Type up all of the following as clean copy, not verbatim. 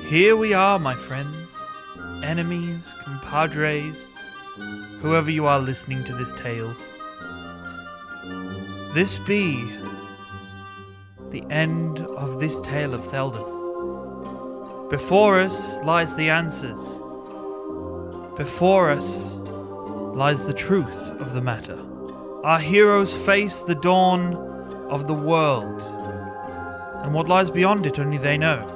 Here we are, my friends, enemies, compadres, whoever you are listening to this tale. This be the end of this tale of Theldan. Before us lies the answers. Before us lies the truth of the matter. Our heroes face the dawn of the world, and what lies beyond it only they know.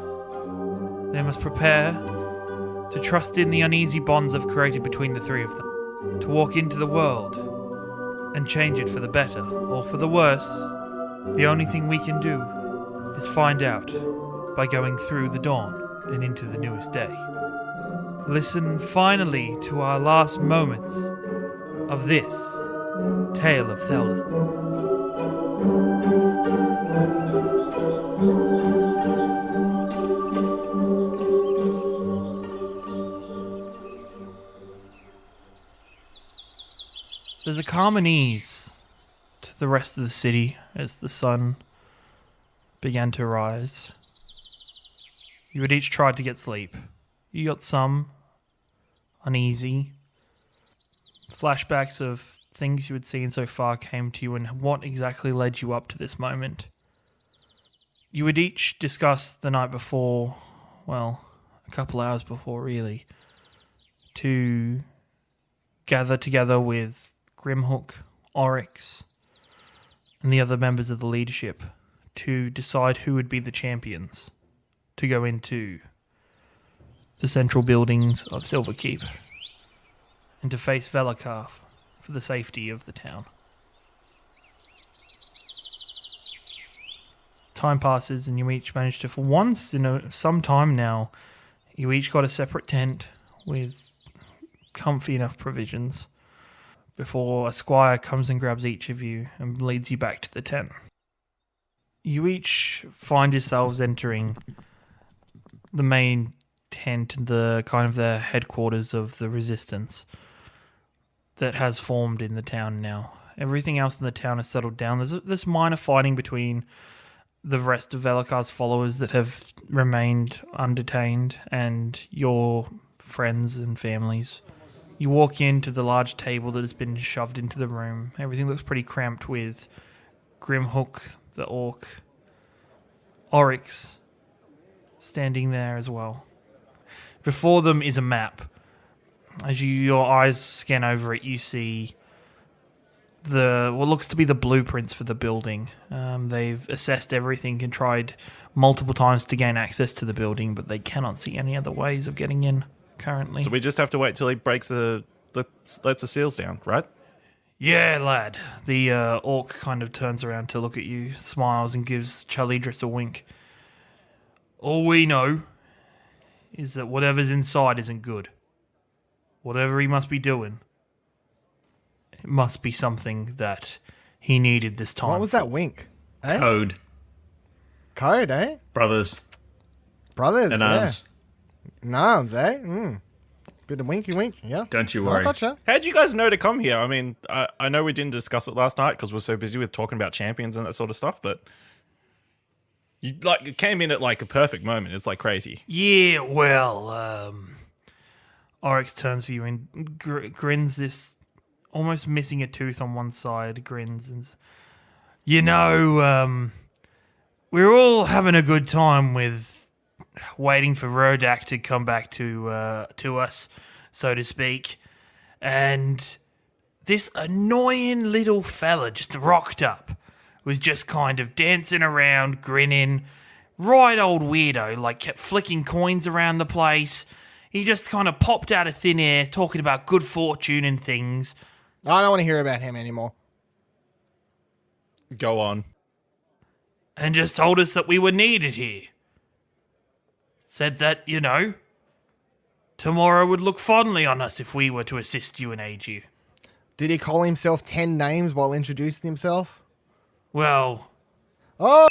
They must prepare to trust in the uneasy bonds I've created between the three of them, to walk into the world and change it for the better or for the worse. The only thing we can do is find out by going through the dawn and into the newest day. Listen finally to our last moments of this tale of Theldan. There's a calm and ease to the rest of the city as the sun began to rise. You had each tried to get sleep. You got some uneasy. Flashbacks of things you had seen so far came to you and what exactly led you up to this moment. You had each discussed the night before, well, a couple hours before really, to gather together with Grimhook, Oryx, and the other members of the leadership to decide who would be the champions to go into the central buildings of Silverkeep and to face Velakar for the safety of the town. Time passes and you each manage to, for once in some time now, you each got a separate tent with comfy enough provisions before a squire comes and grabs each of you and leads you back to the tent. You each find yourselves entering the main tent, the kind of the headquarters of the resistance that has formed in the town now. Everything else in the town has settled down. There's this minor fighting between the rest of Velakar's followers that have remained undetained and your friends and families. You walk into the large table that has been shoved into the room. Everything looks pretty cramped with Grimhook, the orc, Oryx standing there as well. Before them is a map. As your eyes scan over it, you see what looks to be the blueprints for the building. They've assessed everything and tried multiple times to gain access to the building, but they cannot see any other ways of getting in currently. So we just have to wait till he lets the seals down, right? Yeah, lad. The orc kind of turns around to look at you, smiles, and gives Charlidros a wink. All we know is that whatever's inside isn't good. Whatever he must be doing, it must be something that he needed this time. What was that wink? Eh? Code. Code, eh? Brothers. Brothers, And yeah. arms. Arms, eh? Bit of winky wink, yeah. Don't you I worry. gotcha. How'd you guys know to come here? I mean, I know we didn't discuss it last night because we're so busy with talking about champions and that sort of stuff, but you came in at a perfect moment. It's crazy. Yeah, well, Oryx turns for you and grins this, almost missing a tooth on one side, grins and, we're all having a good time with waiting for Rodak to come back to us, so to speak. And this annoying little fella just rocked up, was just kind of dancing around, grinning, right old weirdo, kept flicking coins around the place. He just kind of popped out of thin air, talking about good fortune and things. I don't want to hear about him anymore. Go on. And just told us that we were needed here. Said that, tomorrow would look fondly on us if we were to assist you and aid you. Did he call himself 10 names while introducing himself? Well, Oh,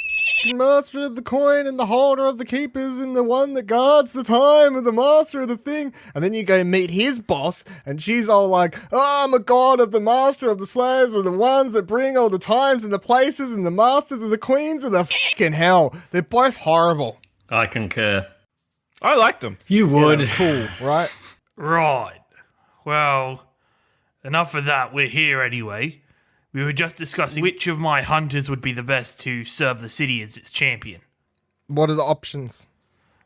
master of the coin and the holder of the keepers and the one that guards the time and the master of the thing. And then you go meet his boss and she's all like, oh, I'm a god of the master of the slaves of the ones that bring all the times and the places and the masters of the queens of the fucking hell. They're both horrible. I concur. I like them. You would. Cool, right? Right. Well, enough of that. We're here anyway. We were just discussing which of my hunters would be the best to serve the city as its champion. What are the options?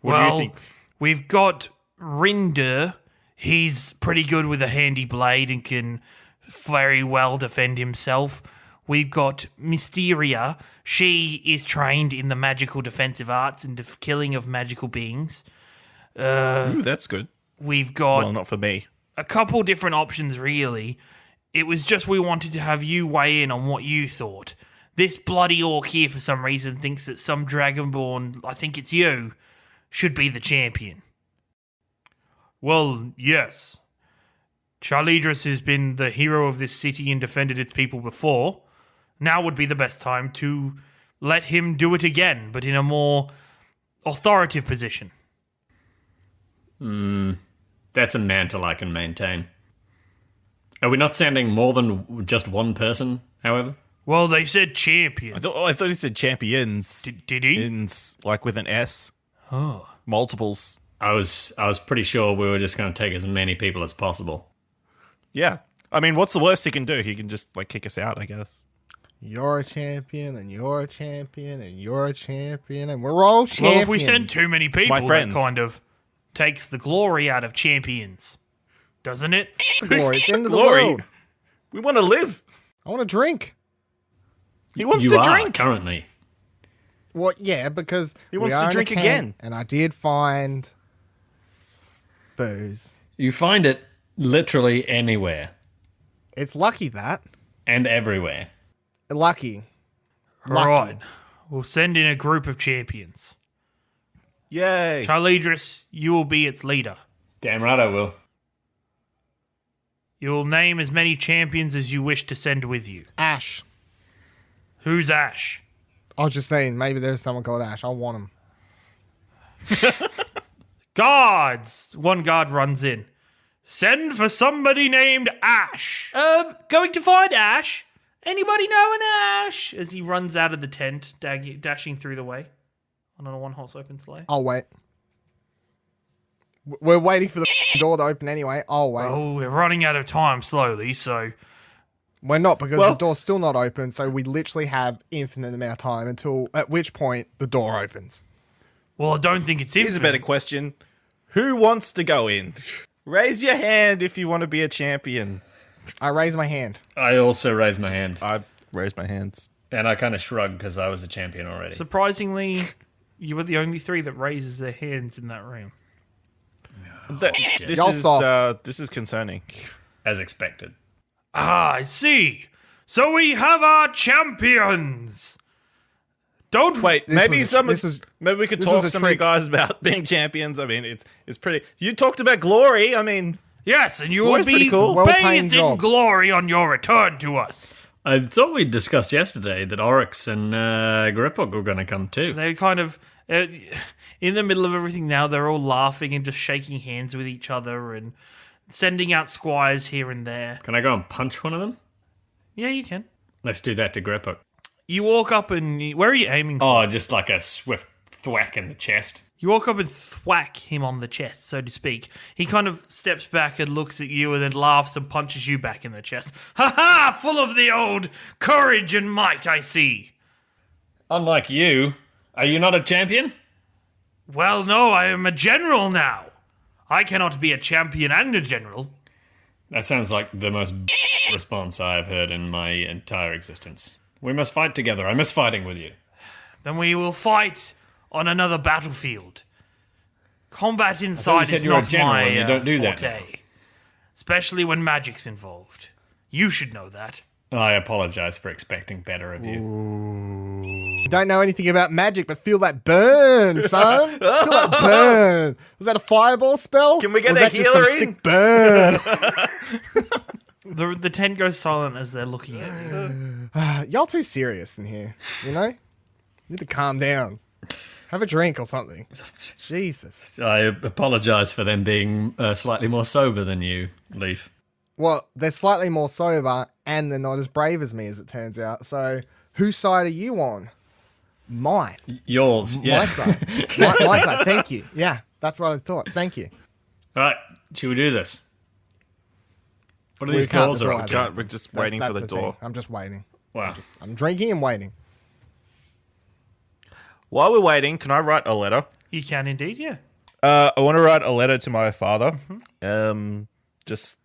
What do you think? We've got Rinder. He's pretty good with a handy blade and can very well defend himself. We've got Mysteria. She is trained in the magical defensive arts and killing of magical beings. Ooh, that's good. We've got Well, not for me. a couple different options, really. It was just we wanted to have you weigh in on what you thought. This bloody orc here, for some reason, thinks that some dragonborn, I think it's you, should be the champion. Well, yes. Charlidros has been the hero of this city and defended its people before. Now would be the best time to let him do it again, but in a more authoritative position. That's a mantle I can maintain. Are we not sending more than just one person, however? Well, they said champion. I thought he said champions. Did he? Ins, like with an S. Oh. Multiples. I was pretty sure we were just going to take as many people as possible. Yeah. I mean, what's the worst he can do? He can just, like, kick us out, I guess. You're a champion, and you're a champion, and you're a champion, and we're all champions. Well, if we send too many people, that friends. kind of takes the glory out of champions. Doesn't it? the glory, it's the end of the Glory. world. We want to live. I want to drink. He wants You to are drink. currently. Well, yeah, because He wants we to are in a drink camp, again. and I did find booze. You find it literally anywhere It's lucky that. and everywhere. Lucky. All right. We'll send in a group of champions. Yay. Charlidros, you will be its leader. Damn right I will. You will name as many champions as you wish to send with you. Ash. Who's Ash? I was just saying, maybe there's someone called Ash. I want him. Guards! One guard runs in. Send for somebody named Ash. Going to find Ash? Anybody know an Ash? As he runs out of the tent, dashing through the way on a one-horse open sleigh. I'll wait. We're waiting for the door to open anyway. I'll wait. Oh, we're running out of time slowly, so... We're not, because the door's still not open, so we literally have infinite amount of time until at which point the door opens. Well, I don't think it's Here's infinite. a better question. Who wants to go in? Raise your hand if you want to be a champion. I raise my hand. I also raised my hand. I raised my hands. And I kind of shrugged because I was a champion already. Surprisingly, you were the only three that raises their hands in that room. This is concerning. As expected. Ah, I see. So we have our champions. Don't Wait, This maybe was- maybe we could this talk was to a some of you trick. guys about being champions. I mean, it's pretty. You talked about glory. I mean, Yes, and you will Glory's pretty be cool. Well-paying bathed in job. glory on your return to us. I thought we discussed yesterday that Oryx and Gripok were going to come too. They're kind of in the middle of everything now. They're all laughing and just shaking hands with each other and sending out squires here and there. Can I go and punch one of them? Yeah, you can. Let's do that to Gripok. You walk up and... Where are you aiming for? Oh, just like a swift thwack in the chest. You walk up and thwack him on the chest, so to speak. He kind of steps back and looks at you and then laughs and punches you back in the chest. Ha ha! Full of the old courage and might, I see. Unlike you, are you not a champion? Well, no, I am a general now. I cannot be a champion and a general. That sounds like the most response I have heard in my entire existence. We must fight together. I miss fighting with you. Then we will fight on another battlefield. Combat you inside said is you were a not general my and you don't do that forte. Especially when magic's involved. You should know that. I apologize for expecting better of you. Don't know anything about magic, but feel that burn, son. Feel that burn. Was that a fireball spell? Can we get or was a that just some healer in? sick burn? The tent goes silent as they're looking at you. Y'all too serious in here, you know? You need to calm down. Have a drink or something. Jesus. I apologize for them being slightly more sober than you, Lief. Well, they're slightly more sober, and they're not as brave as me, as it turns out. So, whose side are you on? Mine. Yours, My yeah. side. My side. Thank you. Yeah, That's what I thought. Thank you. All right, should we do this? What are We these can't, doors the door are? hasn't We're just waiting for the door. thing. I'm just waiting. Wow. I'm drinking and waiting. While we're waiting, can I write a letter? You can indeed, yeah. I want to write a letter to my father. Just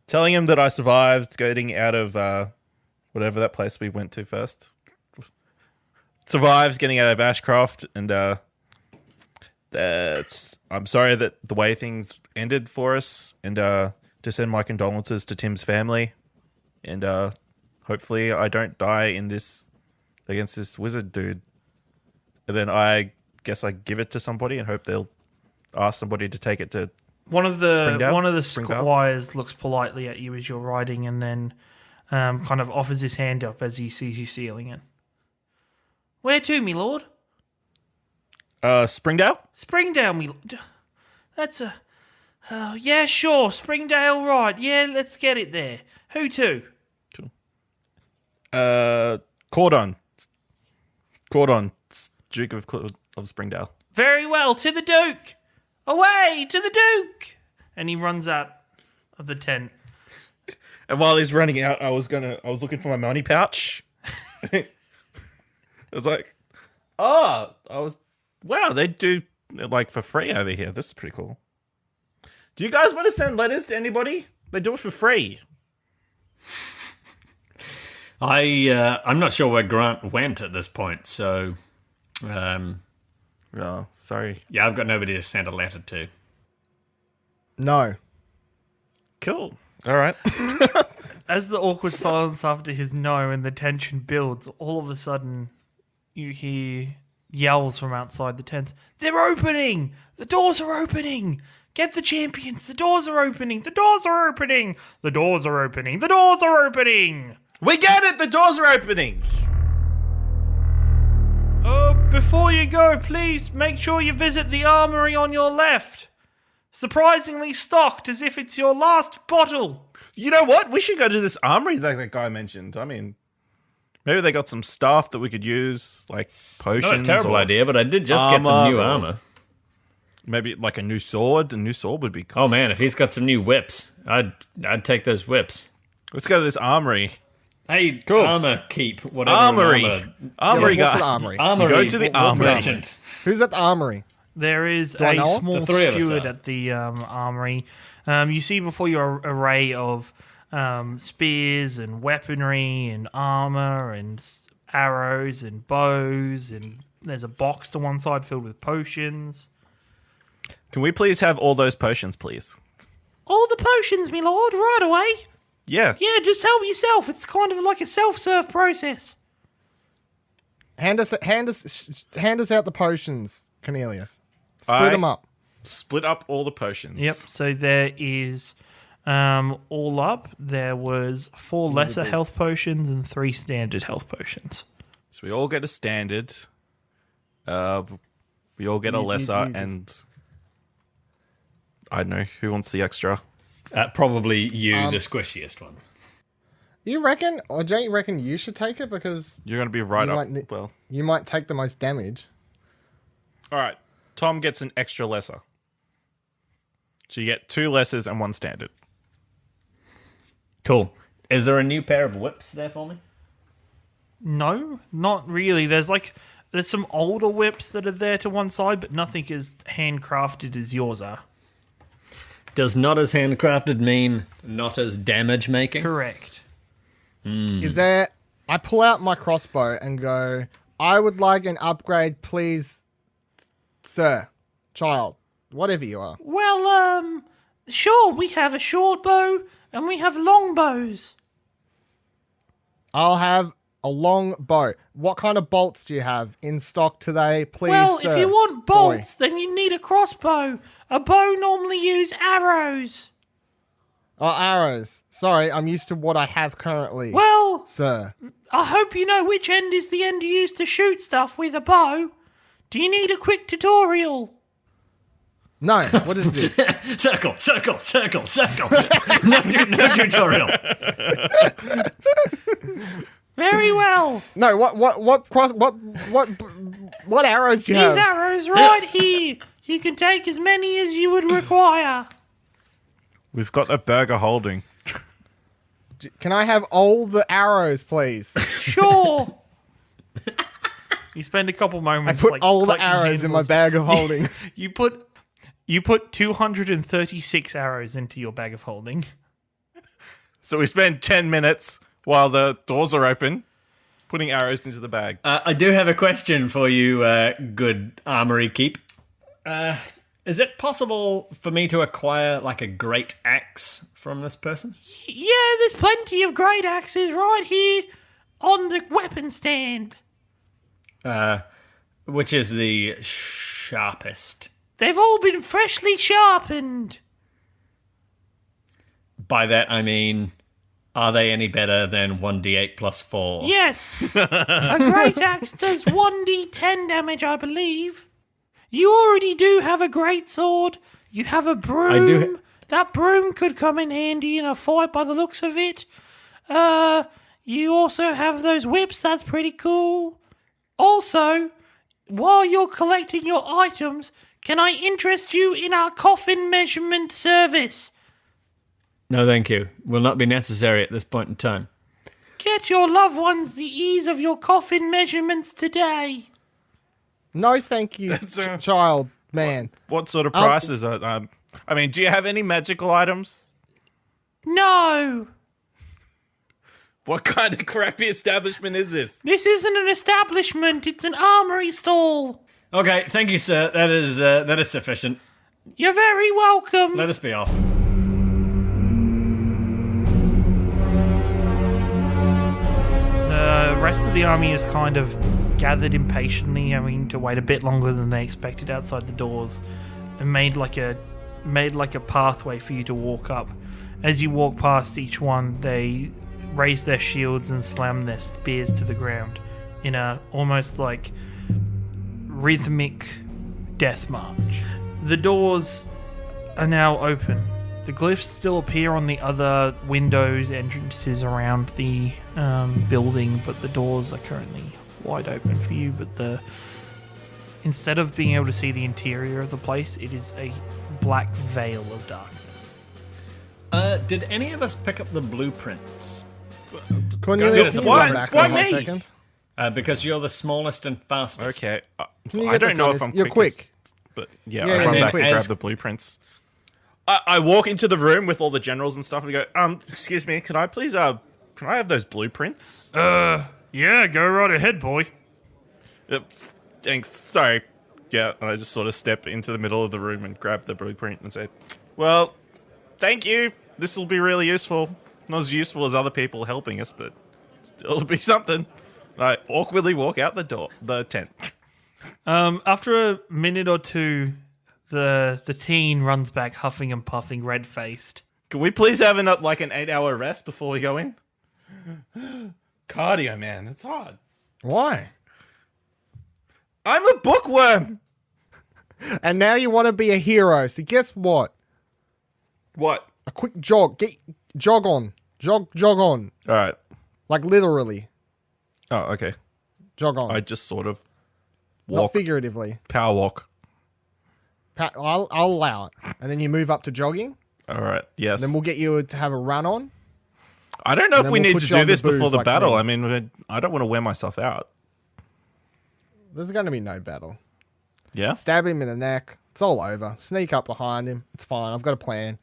telling him that I survived getting out of whatever that place we went to first. Survived getting out of Ashcroft, and I'm sorry that the way things ended for us, and to send my condolences to Tim's family, and hopefully I don't die in this against this wizard dude. And then I guess I give it to somebody and hope they'll ask somebody to take it to One of the Springdale? squires looks politely at you as you're riding, and then kind of offers his hand up as he sees you stealing it. Where to, me lord? Springdale? Springdale, me lord. That's a... yeah, sure, Springdale, right. Yeah, let's get it there. Who to? Cordon, Duke of Springdale. Very well, to the Duke. Away, to the Duke. And he runs out of the tent. And while he's running out, I was looking for my money pouch. I was like, wow, they do it like for free over here. This is pretty cool. Do you guys want to send letters to anybody? They do it for free. I'm not sure where Grant went at this point, so Oh, sorry. yeah, I've got nobody to send a letter to. No. Cool. All right. As the awkward silence after his no and the tension builds, all of a sudden you hear yells from outside the tent. They're opening! The doors are opening! Get the champions! The doors are opening! The doors are opening! The doors are opening! The doors are opening! We get it. The doors are opening. Before you go, please make sure you visit the armory on your left. Surprisingly stocked, as if it's your last bottle. You know what? We should go to this armory that guy mentioned. I mean, maybe they got some stuff that we could use, like potions. Not a terrible or idea, but I did just get some new or armor. Maybe like a new sword. A new sword would be cool. Oh man, if he's got some new whips, I'd take those whips. Let's go to this armory. Hey, Cool. armor keep whatever. Armory. Armor, Armory Yeah, let's walk to guy. the armory. armory. You go to the armory. merchant. Who's at the armory? There is I a know him? small The three of us steward are. at the armory. You see before you an array of spears and weaponry and armor and arrows and bows, and there's a box to one side filled with potions. Can we please have all those potions, please? All the potions, me lord, right away. Yeah. Yeah, just help yourself. It's kind of like a self-serve process. Hand us out the potions, Cornelius. Split I- them up. Split up all the potions. Yep. So there is, all up, there was 4 lesser health potions and 3 standard health potions. So we all get a standard. We all get a lesser, and I don't know who wants the extra. Probably you, the squishiest one. You reckon, or don't you reckon you should take it because You're going to be right You up. might ne- Well, you might take the most damage? all right. Tom gets an extra lesser. So you get 2 lessers and 1 standard. Cool. Is there a new pair of whips there for me? No, not really. There's some older whips that are there to one side, but nothing as handcrafted as yours are. Does not as handcrafted mean not as damage making? Correct. Is there... I pull out my crossbow and go, I would like an upgrade, please, sir, child, whatever you are. Well, sure, we have a short bow and we have long bows. I'll have a long bow. What kind of bolts do you have in stock today, please, Well, sir? if you want Boy. bolts, then you need a crossbow. A bow normally use arrows. Oh, arrows. Sorry, I'm used to what I have currently, Well, sir. I hope you know which end is the end you use to shoot stuff with a bow. Do you need a quick tutorial? No, what is this? Circle, circle, circle, circle. no tutorial. Very well. No, what arrows do you These have? arrows right here. You can take as many as you would require. We've got a burger holding. Can I have all the arrows, please? Sure. You spend a couple I moments. put like, all the collecting arrows in my handfuls. bag of holding. You put 236 arrows into your bag of holding. So we spend 10 minutes while the doors are open, putting arrows into the bag. I do have a question for you, good armory keep. Is it possible for me to acquire like a great axe from this person? Yeah, there's plenty of great axes right here on the weapon stand. Which is the sharpest? They've all been freshly sharpened. By that I mean, are they any better than 1d8 plus 4? Yes. A great axe does 1d10 damage, I believe. You already do have a great sword. You have a broom. I do That broom could come in handy in a fight by the looks of it. You also have those whips. That's pretty cool. Also, while you're collecting your items, can I interest you in our coffin measurement service? No, thank you. Will not be necessary at this point in time. Get your loved ones the ease of your coffin measurements today. No, thank you, child, man. What sort of prices are... I mean, do you have any magical items? No. What kind of crappy establishment is this? This isn't an establishment, it's an armory stall. Okay, thank you, sir. That is sufficient. You're very welcome. Let us be off. The rest of the army is kind of gathered impatiently, having to wait a bit longer than they expected outside the doors, and made like a pathway for you to walk up. As you walk past each one, they raise their shields and slam their spears to the ground in a almost like rhythmic death march. The doors are now open. The glyphs still appear on the other windows, entrances around the building, but the doors are currently wide open for you. But instead of being able to see the interior of the place, it is a black veil of darkness. Did any of us pick up the blueprints? Cornelius, can you Why- come back why for 1 me? second? Because you're the smallest and fastest. Okay. Can you I get the don't know if Cornelius- I'm You're quick. But yeah, Yeah, I and run then back and grab as- the blueprints. I walk into the room with all the generals and stuff and go, excuse me, can I please, can I have those blueprints? Yeah, go right ahead, boy. Thanks, sorry. Yeah, and I just sort of step into the middle of the room and grab the blueprint and say, well, thank you. This will be really useful. Not as useful as other people helping us, but still it'll be something. I awkwardly walk out the tent. After a minute or two, the teen runs back huffing and puffing, red-faced. Can we please have an 8-hour rest before we go in? Cardio, man, it's hard. Why? I'm a bookworm. And now you want to be a hero. So guess what? What? A quick jog. Jog on. Jog on. All right. Like literally. Oh, okay. Jog on. I just sort of Not walk, figuratively. power walk. I'll allow it. And then you move up to jogging. All right. Yes. Then we'll get you to have a run on. I don't know if then we we'll need put to you do on the this before booze the like battle. me. I mean, I don't want to wear myself out. There's going to be no battle. Yeah. Stab him in the neck. It's all over. Sneak up behind him. It's fine. I've got a plan.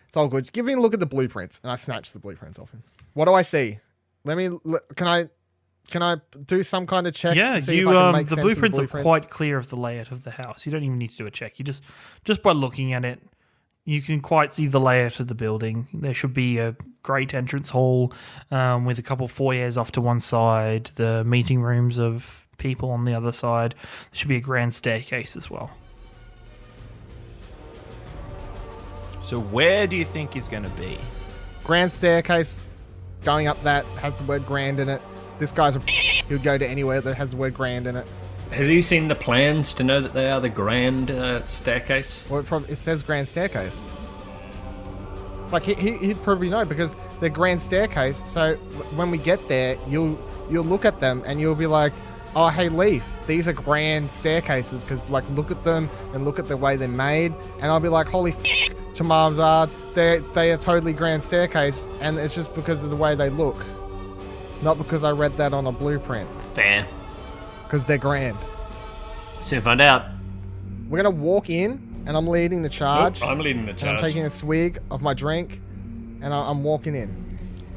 It's all good. Give me a look at the blueprints. And I snatch the blueprints off him. What do I see? Can I do some kind of check Yeah, to see you if I can make the sense blueprints of the are quite clear of the layout of the house. You don't even need to do a check. You just by looking at it, you can quite see the layout of the building. There should be a great entrance hall with a couple foyers off to one side, the meeting rooms of people on the other side. There should be a grand staircase as well. So where do you think he's going to be? Grand staircase going up that has the word grand in it. This guy's he'll go to anywhere that has the word grand in it. Has he seen the plans to know that they are the grand staircase? Or it says grand staircase. Like he'd probably know because they're grand staircase. So when we get there, you'll look at them and you'll be like, oh, hey, Lief, these are grand staircases because, like, look at them and look at the way they're made. And I'll be like, holy to Mom and Dad, they are totally grand staircase, and it's just because of the way they look. Not because I read that on a blueprint. Fair. Because they're grand. Soon find out. We're going to walk in, and I'm leading the charge. I'm leading the And charge. I'm taking a swig of my drink, and I'm walking in.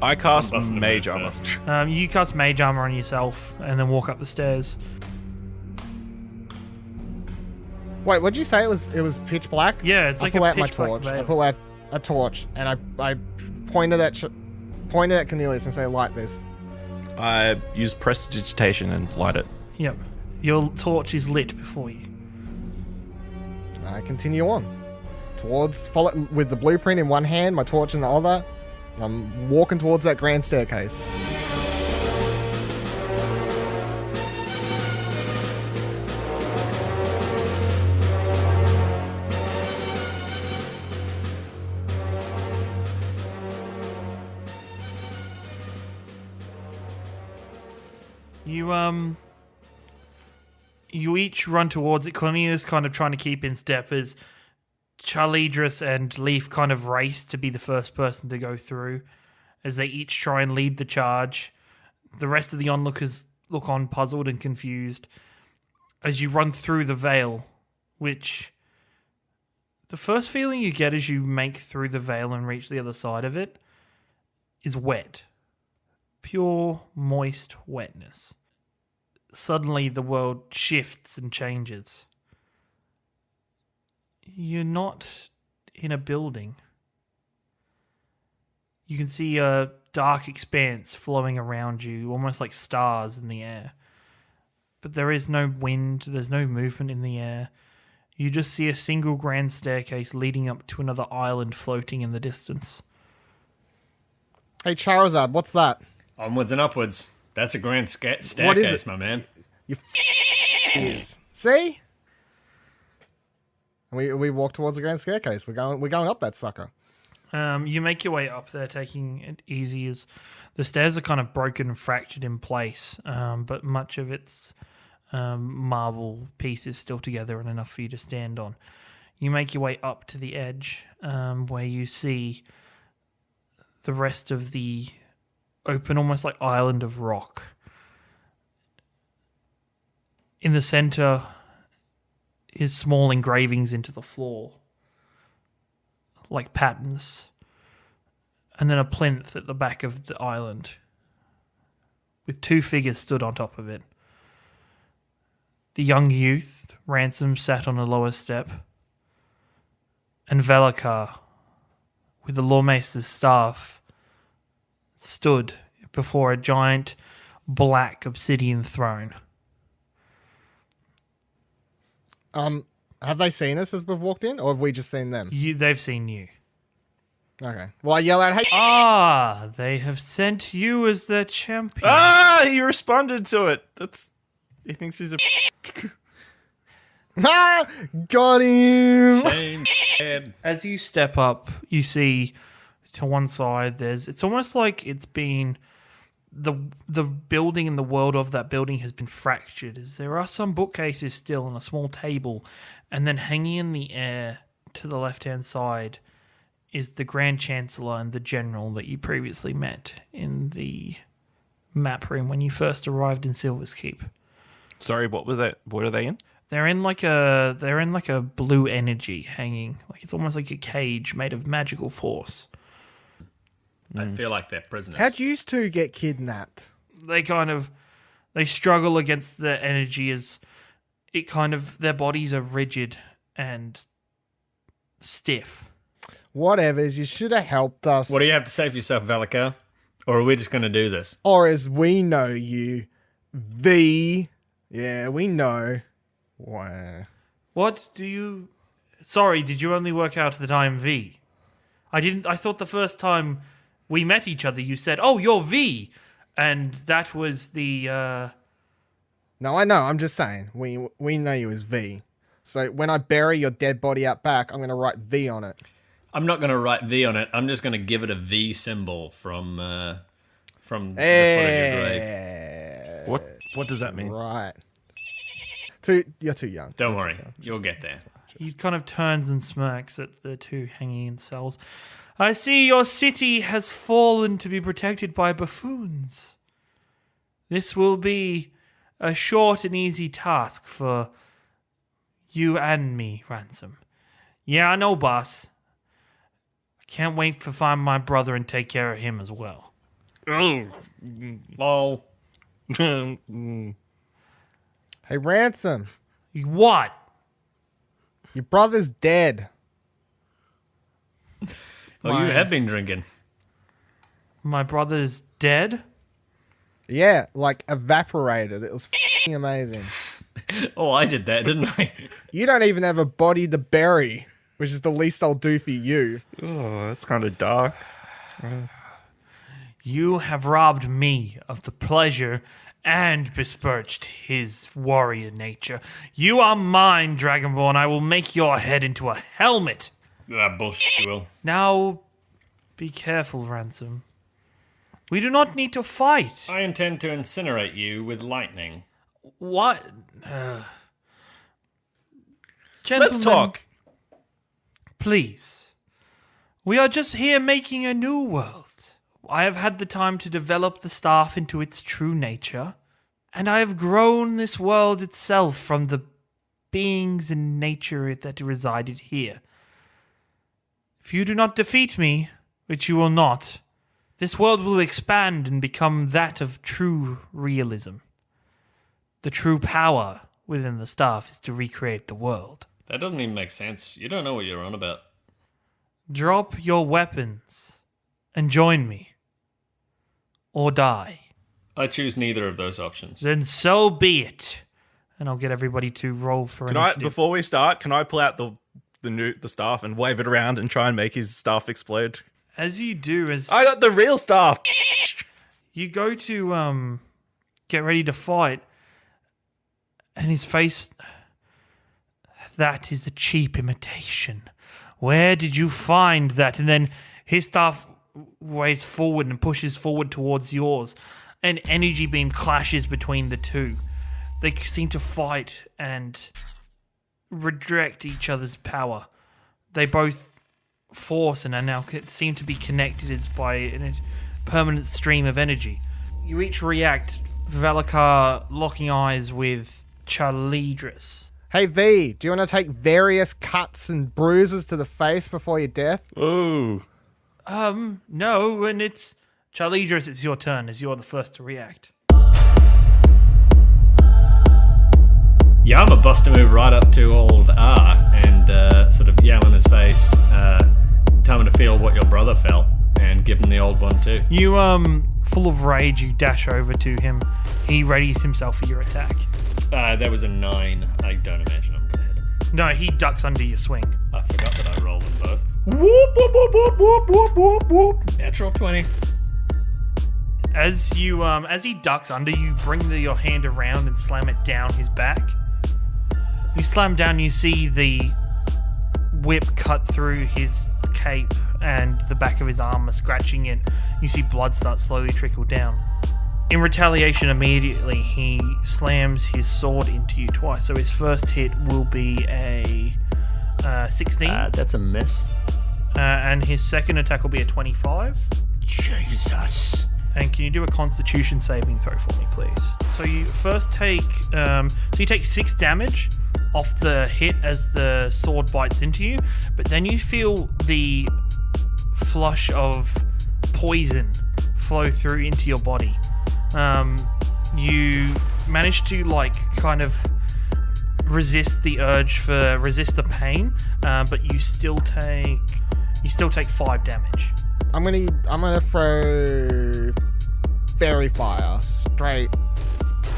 I cast I'm busting a Mage move Armor. first. You cast Mage Armor on yourself and then walk up the stairs. Wait, what'd you say? It was pitch black? Yeah, it's like I pull a out my pitch black torch. I veil. pull out a torch, and I pointed at Cornelius and say, light this. I use Prestidigitation and light it. Yep. Your torch is lit before you. I continue on follow with the blueprint in one hand, my torch in the other. And I'm walking towards that grand staircase. You each run towards it. Cornelius kind of trying to keep in step as Charlidros and Lief kind of race to be the first person to go through as they each try and lead the charge. The rest of the onlookers look on puzzled and confused as you run through the veil, which the first feeling you get as you make through the veil and reach the other side of it is wet. Pure, moist wetness. Suddenly the world shifts and changes. You're not in a building. You can see a dark expanse flowing around you, almost like stars in the air. But there is no wind, there's no movement in the air. You just see a single grand staircase leading up to another island floating in the distance. Hey, Charizard, what's that? Onwards and upwards. That's a grand staircase, What is it? my man. You is. See? And we walk towards the grand staircase. We're going up that sucker. You make your way up there, taking it easy as the stairs are kind of broken and fractured in place, but much of its marble pieces still together and enough for you to stand on. You make your way up to the edge, where you see the rest of the open, almost like island of rock. In the center is small engravings into the floor, like patterns, and then a plinth at the back of the island with two figures stood on top of it. The young youth, Ransom, sat on a lower step, and Velikar, with the Loremaester's staff, stood before a giant black obsidian throne. Have they seen us as we've walked in, or have we just seen them? They've seen you. Okay. Well, I yell out, hey! Ah, they have sent you as their champion. Ah, he responded to it. He thinks he's a. Ah! Got him! Shame. As you step up, you see to one side it's almost like it's been the building and the world of that building has been fractured, as there are some bookcases still on a small table, and then hanging in the air to the left-hand side is the Grand Chancellor and the General that you previously met in the map room when you first arrived in Silver's Keep. Sorry, what was that? What are they in? They're in like a blue energy hanging, like it's almost like a cage made of magical force. I feel like they're prisoners. How'd you two get kidnapped? They struggle against the energy as it their bodies are rigid and stiff. Whatever, you should have helped us. What do you have to say for yourself, Velikar? Or are we just going to do this? Or as we know you, yeah, we know. Wow. Sorry, did you only work out that I'm V? I thought the first time we met each other you said, "Oh, you're V." And that was the No, I know, I'm just saying. We know you as V. So when I bury your dead body out back, I'm going to write V on it. I'm not going to write V on it. I'm just going to give it a V symbol from the foot of your grave. What What does that mean? Right. You're too young. Don't worry, you'll get there. He kind of turns and smirks at the two hanging in cells. I see your city has fallen to be protected by buffoons. This will be a short and easy task for you and me, Ransom. Yeah, I know, boss. I can't wait to find my brother and take care of him as well. Oh. Lol. Hey, Ransom, What? your brother's dead. Oh, you have been drinking. My brother's dead? Yeah, like evaporated. It was f***ing amazing. Oh, I did that, didn't I? You don't even have a body to bury, which is the least I'll do for you. Oh, that's kind of dark. You have robbed me of the pleasure and besmirched his warrior nature. You are mine, Dragonborn. I will make your head into a helmet. That bullshit, you will. Now, be careful, Ransom. We do not need to fight. I intend to incinerate you with lightning. What? Gentlemen, Let's talk. please. We are just here making a new world. I have had the time to develop the staff into its true nature, and I have grown this world itself from the beings and nature that resided here. If you do not defeat me, which you will not, this world will expand and become that of true realism. The true power within the staff is to recreate the world. That doesn't even make sense. You don't know what you're on about. Drop your weapons and join me. Or die. I choose neither of those options. Then so be it. And I'll get everybody to roll for initiative. Before we start, can I pull out the staff and wave it around and try and make his staff explode? As you do, as I got the real staff. you go to get ready to fight, and his face... That is a cheap imitation. Where did you find that? And then his staff waves forward and pushes forward towards yours. An energy beam clashes between the two. They seem to fight and redirect each other's power. They both force and are now seem to be connected as by a permanent stream of energy. You each react, Velikar locking eyes with Charlidros. Hey, V, do you want to take various cuts and bruises to the face before your death? Ooh. No, and it's... Charlidros, it's your turn, as you're the first to react. Yeah, I'm a buster move right up to old R and sort of yell in his face, tell him to feel what your brother felt, and give him the old one too. You, full of rage, you dash over to him. He readies himself for your attack. That was a 9. I don't imagine I'm gonna hit him. No, he ducks under your swing. I forgot that I rolled them both. Whoop, whoop, whoop, whoop, whoop, whoop, whoop, whoop. Natural 20. As you, as he ducks under, you bring your hand around and slam it down his back. You slam down, you see the whip cut through his cape and the back of his armor, scratching it. You see blood start slowly trickle down. In retaliation, immediately, he slams his sword into you twice. So his first hit will be a 16. That's a miss. And his second attack will be a 25. Jesus. And can you do a Constitution saving throw for me, please? So you first take, you take 6 damage off the hit as the sword bites into you, but then you feel the flush of poison flow through into your body. You manage to kind of resist the urge resist the pain, but you still take 5 damage. I'm gonna throw fairy fire straight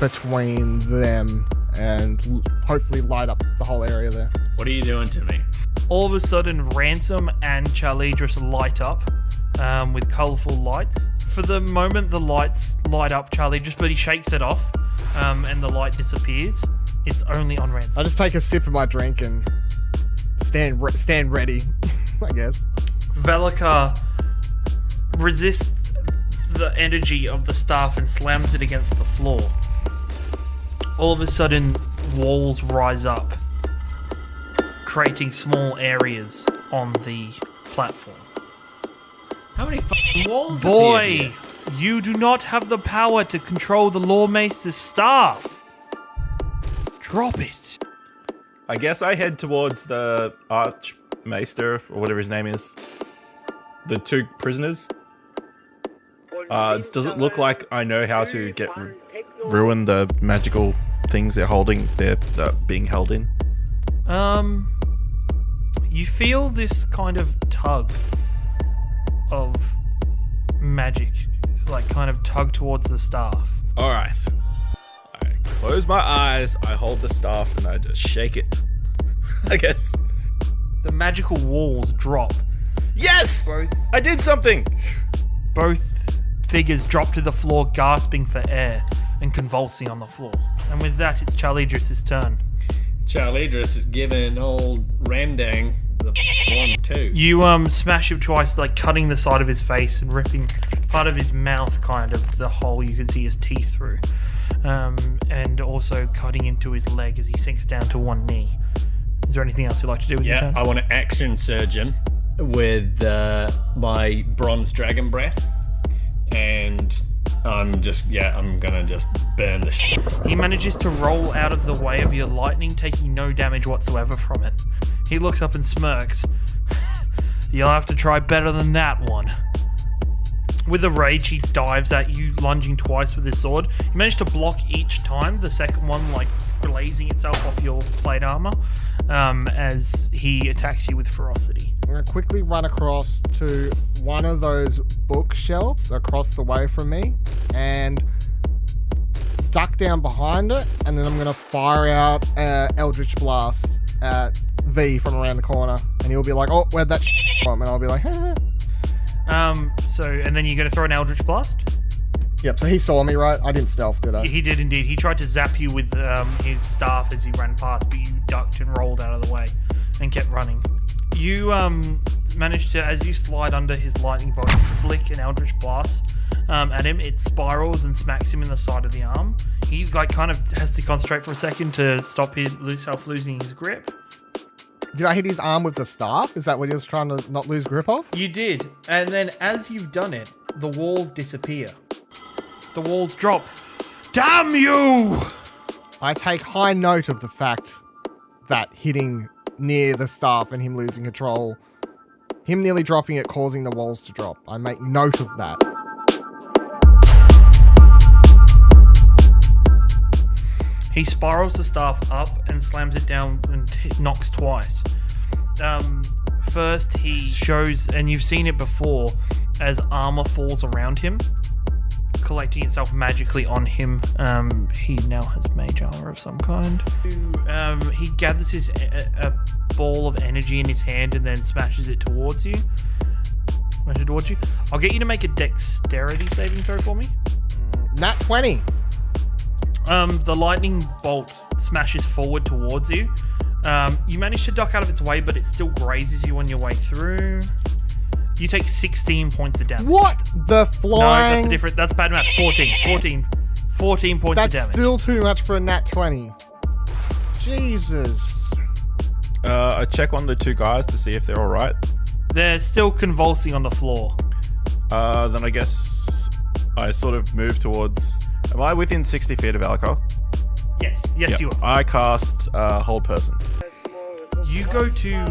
between them and hopefully light up the whole area there. What are you doing to me? All of a sudden, Ransom and Charlidros light up with colourful lights. For the moment, the lights light up Charlidros, but he shakes it off, and the light disappears. It's only on Ransom. I just take a sip of my drink and stand ready, I guess. Velikar resists the energy of the staff and slams it against the floor. all of a sudden, walls rise up, creating small areas on the platform. How many fucking walls Boy, appeared here? you do not have the power to control the Loremaester's staff. Drop it. I guess I head towards the Archmaester, or whatever his name is. The two prisoners. Does it look like I know how to ruin the magical things they're being held in? You feel this kind of tug of magic, like kind of tug towards the staff. Alright. I close my eyes, I hold the staff, and I just shake it. I guess. The magical walls drop. Yes! I did something! Both figures drop to the floor, gasping for air and convulsing on the floor. And with that, it's Charlidros' turn. Charlidros is giving old Randang the 1-2. You smash him twice, like cutting the side of his face and ripping part of his mouth, kind of the hole you can see his teeth through, and also cutting into his leg as he sinks down to one knee. Is there anything else you'd like to do with your Yeah, turn? I want to action surge him with my bronze dragon breath, and I'm gonna just burn the shit. He manages to roll out of the way of your lightning, taking no damage whatsoever from it. He looks up and smirks. You'll have to try better than that one. With a rage, he dives at you, lunging twice with his sword. You manage to block each time, the second one like glazing itself off your plate armor, as he attacks you with ferocity. I'm going to quickly run across to one of those bookshelves across the way from me and duck down behind it, and then I'm going to fire out Eldritch Blast at V from around the corner, and he'll be like, oh, where'd that from? And I'll be like, eh. And then you're going to throw an Eldritch Blast? Yep, so he saw me, right? I didn't stealth, did I? He did indeed. He tried to zap you with his staff as he ran past, but you ducked and rolled out of the way and kept running. You managed to, as you slide under his lightning bolt, flick an Eldritch Blast at him. It spirals and smacks him in the side of the arm. He kind of has to concentrate for a second to stop himself losing his grip. Did I hit his arm with the staff? Is that what he was trying to not lose grip of? You did, and then as you've done it, the walls disappear. The walls drop. Damn you! I take high note of the fact that hitting near the staff and him losing control, him nearly dropping it, causing the walls to drop. I make note of that. He spirals the staff up and slams it down and knocks twice. First, he shows, and you've seen it before, as armor falls around him, collecting itself magically on him. He now has mage armor of some kind. He gathers a ball of energy in his hand and then smashes it towards you. I'll get you to make a dexterity saving throw for me. Nat 20. The lightning bolt smashes forward towards you. You manage to duck out of its way, but it still grazes you on your way through. You take 16 points of damage. What the flying? No, that's bad math. 14 points That's of damage. still too much for a nat 20. Jesus. I check on the two guys to see if they're alright. They're still convulsing on the floor. Then I guess I sort of move towards... Am I within 60 feet of Alakar? Yes, Yep. you are. I cast Hold Person. You go to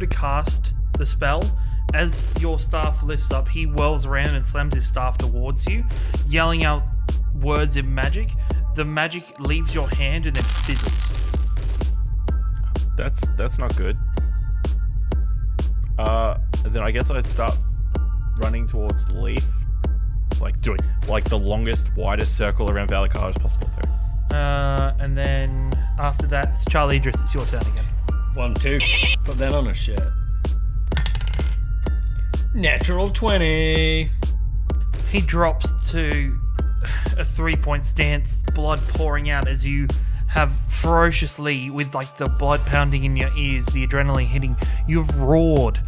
cast the spell. As your staff lifts up, he whirls around and slams his staff towards you, yelling out words in magic. The magic leaves your hand and then fizzles. That's not good. Then I guess I'd start running towards Lief, like doing like the longest, widest circle around Valakar as possible there. And then after that, it's Charlidros. It's your turn again. 1-2. Put that on a shirt. Natural 20. He drops to a 3-point stance, blood pouring out as you have ferociously, with like the blood pounding in your ears, the adrenaline hitting, you've roared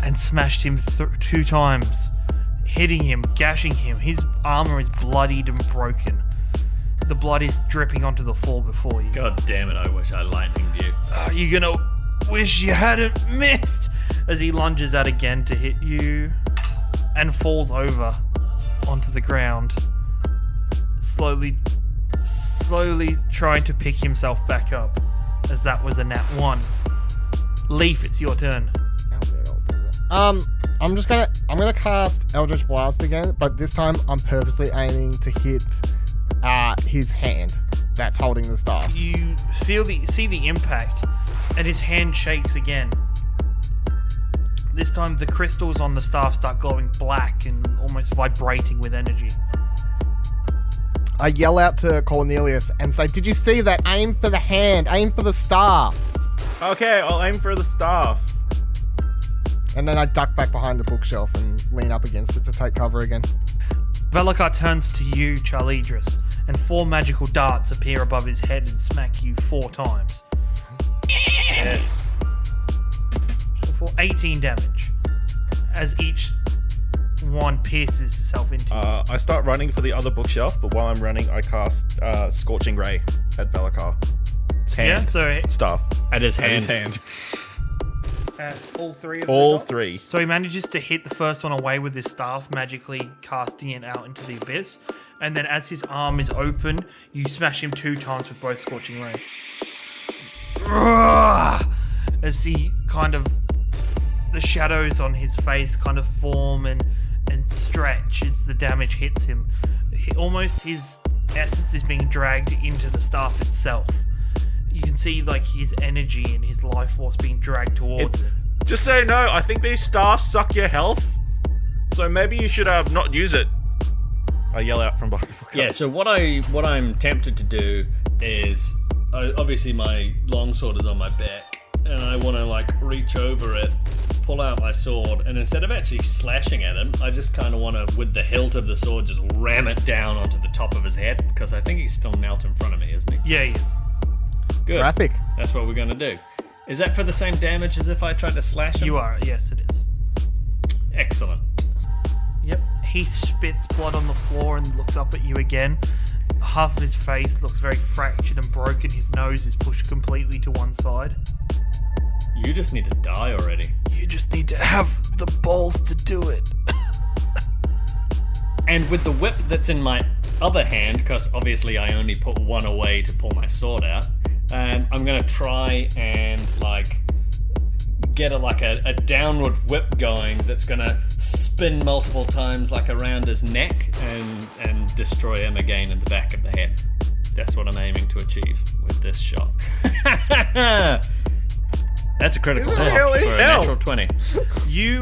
and smashed him 2 times, hitting him, gashing him. His armor is bloodied and broken. The blood is dripping onto the floor before you. God damn it, I wish I lightninged you. Are you gonna wish you hadn't missed? As he lunges out again to hit you and falls over onto the ground. Slowly trying to pick himself back up, as that was a nat 1. Lief, it's your turn. I'm gonna cast Eldritch Blast again, but this time I'm purposely aiming to hit his hand that's holding the staff. You see the impact, and his hand shakes again. This time the crystals on the staff start glowing black and almost vibrating with energy. I yell out to Cornelius and say, "Did you see that? Aim for the hand. Aim for the staff." Okay, I'll aim for the staff. And then I duck back behind the bookshelf and lean up against it to take cover again. Velokar turns to you, Charlidros, and 4 magical darts appear above his head and smack you 4 times. Yes. So for 18 damage, as each one pierces itself into you. I start running for the other bookshelf, but while I'm running, I cast Scorching Ray at Velokar. His hand. Yeah, so Staff. At his At hand. his hand. all 3 of All the dots? 3. So he manages to hit the first one away with his staff, magically casting it out into the abyss. And then as his arm is open, you smash him 2 times with both Scorching Ray. As he kind of... the shadows on his face kind of form and stretch as the damage hits him. Almost his essence is being dragged into the staff itself. You can see like his energy and his life force being dragged towards it. Just so you know, I think these staffs suck your health, so maybe you should not use it. I yell out from behind the bookshelf. Yeah, so what I'm tempted to do is, obviously my longsword is on my back, and I want to like reach over it, pull out my sword, and instead of actually slashing at him, I just kind of want to, with the hilt of the sword, just ram it down onto the top of his head, because I think he's still knelt in front of me, isn't he? Yeah, he is. Good. Graphic. That's what we're going to do. Is that for the same damage as if I tried to slash him? You are, yes, it is. Excellent. Yep. He spits blood on the floor and looks up at you again. Half of his face looks very fractured and broken. His nose is pushed completely to one side. You just need to die already. You just need to have the balls to do it. And with the whip that's in my other hand, because obviously I only put one away to pull my sword out, I'm going to try and like get a downward whip going that's going to spin multiple times like around his neck and destroy him again in the back of the head. That's what I'm aiming to achieve with this shot. That's a critical hit for a natural 20. You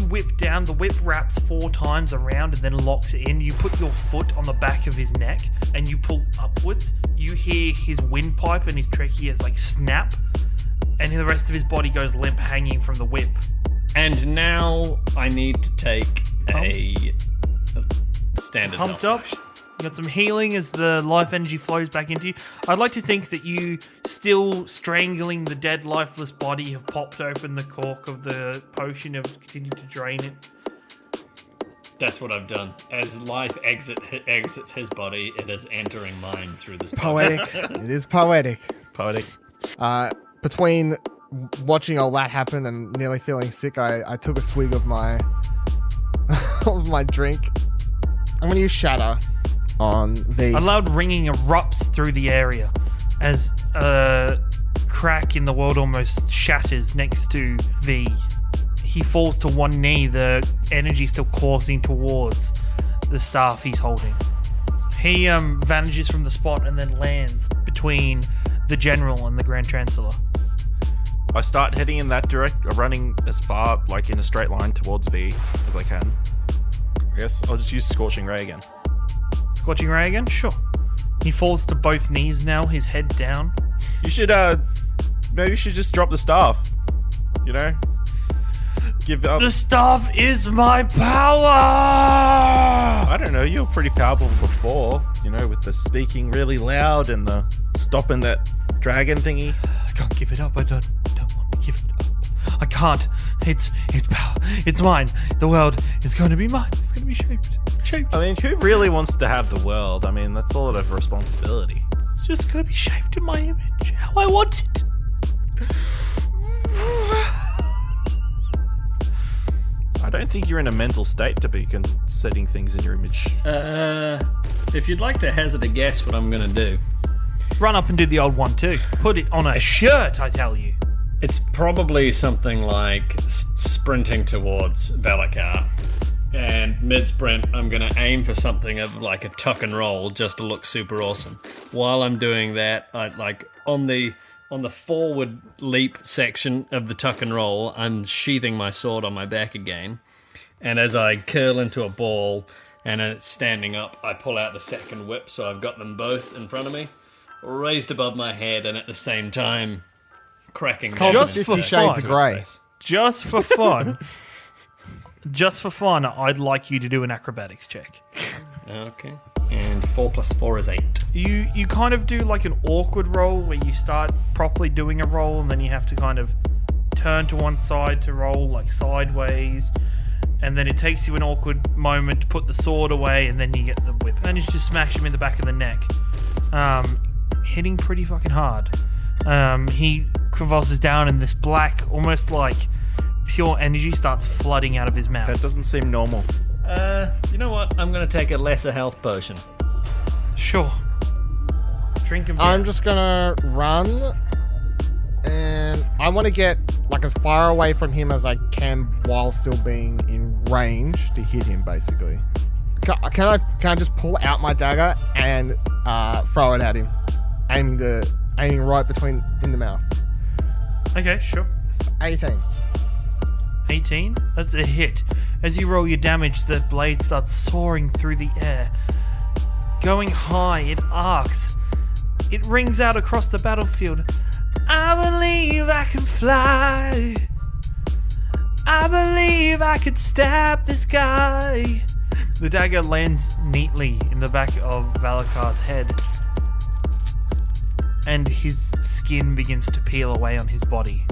whip down. The whip wraps 4 times around and then locks it in. You put your foot on the back of his neck and you pull upwards. You hear his windpipe and his trachea like snap, and the rest of his body goes limp, hanging from the whip. And now I need to take a standard Pumped health up. potion. You got some healing as the life energy flows back into you. I'd like to think that you, still strangling the dead, lifeless body, have popped open the cork of the potion and continued to drain it. That's what I've done. As life exits his body, it is entering mine through this Poetic. It is poetic. Poetic. Between watching all that happen and nearly feeling sick, I took a swig of my of my drink. I'm going to use Shatter on the... A loud ringing erupts through the area as a crack in the world almost shatters next to V. He falls to one knee, the energy still coursing towards the staff he's holding. He vanishes from the spot and then lands between the General and the Grand Chancellor. I start heading in that running as far, like in a straight line towards V as I can. I guess I'll just use Scorching Ray again. Scorching Ray again? Sure. He falls to both knees now, his head down. You should, maybe you should just drop the staff. You know? Give up. The staff is my power! I don't know, you were pretty powerful before, you know, with the speaking really loud and the stopping that dragon thingy. I can't give it up. I don't want to give it up. I can't. It's power. It's mine. The world is going to be mine. It's going to be shaped. shaped. I mean, who really wants to have the world? I mean, that's a lot of responsibility. It's just gonna be shaped in my image, how I want it. I don't think you're in a mental state to be setting things in your image. If you'd like to hazard a guess what I'm gonna do. Run up and do the old one too. Put it on a shirt, I tell you. It's probably something like sprinting towards Valakar. And mid-sprint, I'm going to aim for something of like a tuck and roll just to look super awesome. While I'm doing that, on the forward leap section of the tuck and roll, I'm sheathing my sword on my back again. And as I curl into a ball and it's standing up, I pull out the second whip, so I've got them both in front of me, raised above my head, and at the same time cracking It's called Just 50 for Shades fun. of Grey. Just for fun. Just for fun, I'd like you to do an acrobatics check. Okay. And 4 + 4 is 8. You kind of do like an awkward roll where you start properly doing a roll and then you have to kind of turn to one side to roll like sideways, and then it takes you an awkward moment to put the sword away, and then you get the whip. Manage to smash him in the back of the neck, hitting pretty fucking hard. He convulses down and this black, almost like pure energy starts flooding out of his mouth. That doesn't seem normal. You know what? I'm going to take a lesser health potion. Sure. Drink him. I'm just gonna run, and I want to get like as far away from him as I can while still being in range to hit him. Basically, can I just pull out my dagger and throw it at him, aiming right in the mouth. Okay, sure. 18. 18? That's a hit. As you roll your damage, the blade starts soaring through the air. Going high, it arcs. It rings out across the battlefield. I believe I can fly. I believe I could stab this guy. The dagger lands neatly in the back of Valakar's head, and his skin begins to peel away on his body.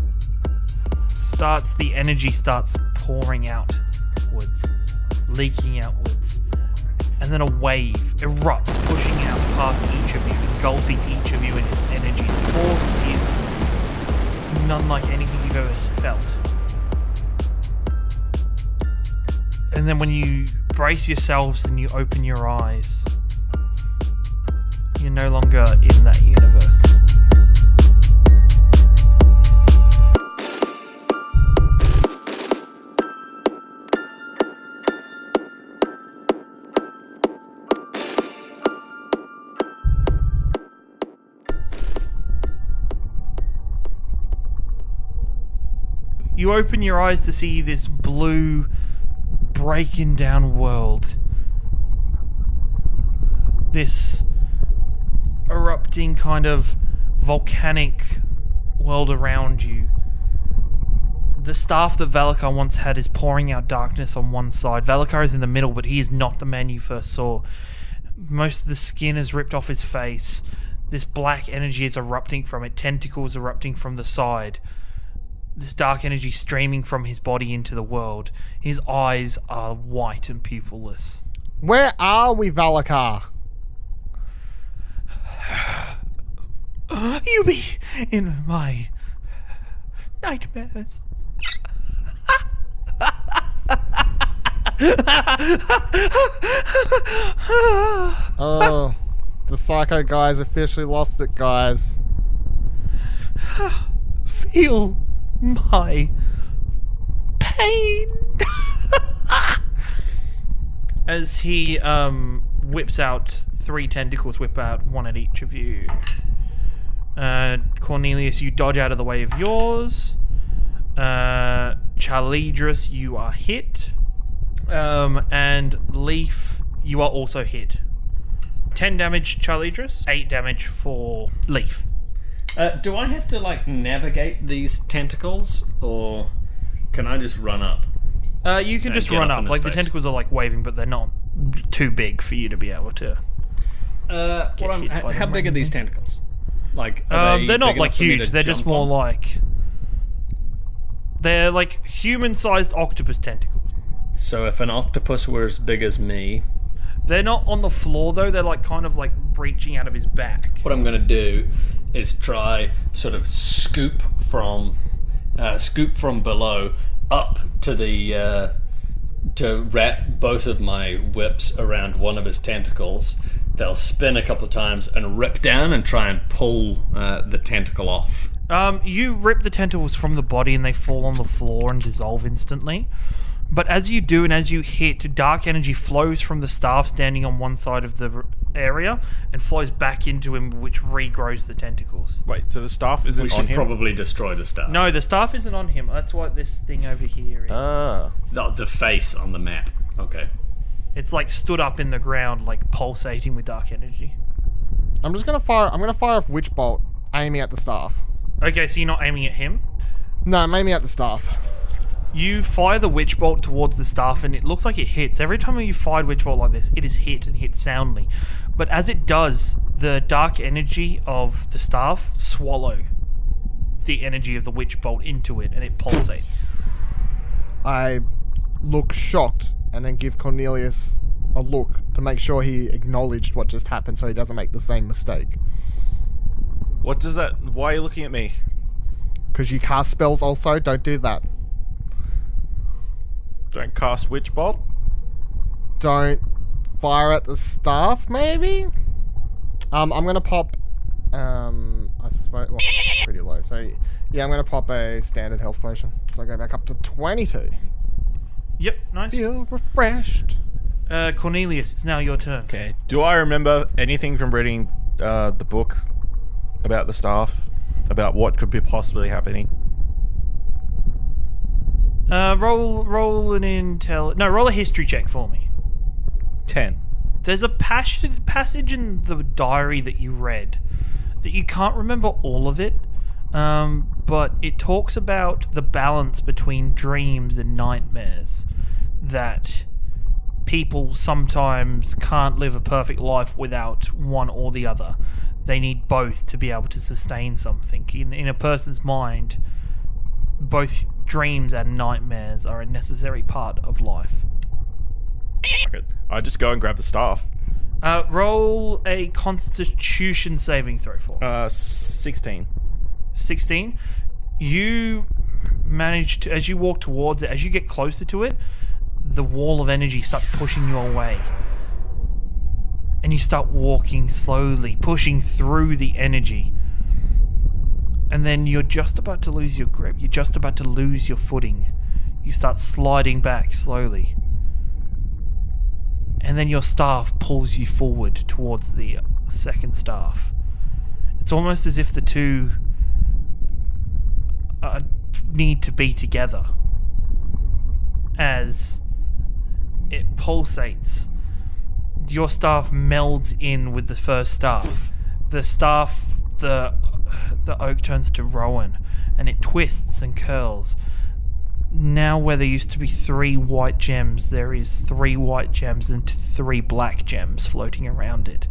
The energy starts pouring outwards, leaking outwards, and then a wave erupts, pushing out past each of you, engulfing each of you in its energy. The force is none like anything you've ever felt. And then when you brace yourselves and you open your eyes, you're no longer in that universe. You open your eyes to see this blue, breaking down world. This erupting kind of volcanic world around you. The staff that Valakar once had is pouring out darkness on one side. Valakar is in the middle, but he is not the man you first saw. Most of the skin is ripped off his face. This black energy is erupting from it, tentacles erupting from the side. This dark energy streaming from his body into the world. His eyes are white and pupilless. Where are we, Valakar? You be in my nightmares. Oh, the psycho guy's officially lost it, guys. Feel my pain. As he whips out 3 tentacles, whip out one at each of you. Cornelius, you dodge out of the way of yours. Charlidros, you are hit. And Lief, you are also hit. 10 damage, Charlidros. 8 damage for Lief. Do I have to, navigate these tentacles, or can I just run up? You can just run up. The tentacles are, waving, but they're not too big for you to be able to... how big are these tentacles? They're not, huge. They're just more like... They're, human-sized octopus tentacles. So if an octopus were as big as me, They're not on the floor though. They're like kind of like breaching out of his back. What I'm going to do is try sort of scoop from below up to the to wrap both of my whips around one of his tentacles. They'll spin a couple of times and rip down and try and pull the tentacle off. You rip the tentacles from the body and they fall on the floor and dissolve instantly. But as you do and as you hit, dark energy flows from the staff standing on one side of the area and flows back into him, which regrows the tentacles. Wait, so the staff isn't We on should him? probably destroy the staff. No, the staff isn't on him. That's what this thing over here is. The face on the map. Okay. It's like stood up in the ground, like pulsating with dark energy. I'm gonna fire off Witch Bolt, aiming at the staff. Okay, so you're not aiming at him? No, I'm aiming at the staff. You fire the Witch Bolt towards the staff and it looks like it hits. Every time you fire Witch Bolt like this, it is hit and hit soundly. But as it does, the dark energy of the staff swallow the energy of the Witch Bolt into it and it pulsates. I look shocked and then give Cornelius a look to make sure he acknowledged what just happened so he doesn't make the same mistake. What does that... Why are you looking at me? Because you cast spells also, don't do that. Don't cast Witch Bolt? Don't fire at the staff, maybe? I'm gonna pop... I suppose... Well, pretty low, so... Yeah, I'm gonna pop a standard health potion. So I go back up to 22. Yep, nice. Feel refreshed. Cornelius, it's now your turn. Okay. Do I remember anything from reading the book about the staff? About what could be possibly happening? Roll an intel... No, roll a history check for me. 10. There's a passage in the diary that you read that you can't remember all of it, but it talks about the balance between dreams and nightmares, that people sometimes can't live a perfect life without one or the other. They need both to be able to sustain something. In a person's mind, both dreams and nightmares are a necessary part of life. Okay. I just go and grab the staff. Roll a Constitution saving throw for me. 16. 16. You manage to, as you walk towards it, as you get closer to it, the wall of energy starts pushing you away. And you start walking slowly, pushing through the energy. And then you're just about to lose your grip. You're just about to lose your footing. You start sliding back slowly. And then your staff pulls you forward towards the second staff. It's almost as if the two need to be together. As it pulsates, your staff melds in with the first staff. The staff, the oak turns to Rowan, and it twists and curls. Now where there used to be 3 white gems, there is 3 white gems and 3 black gems floating around it.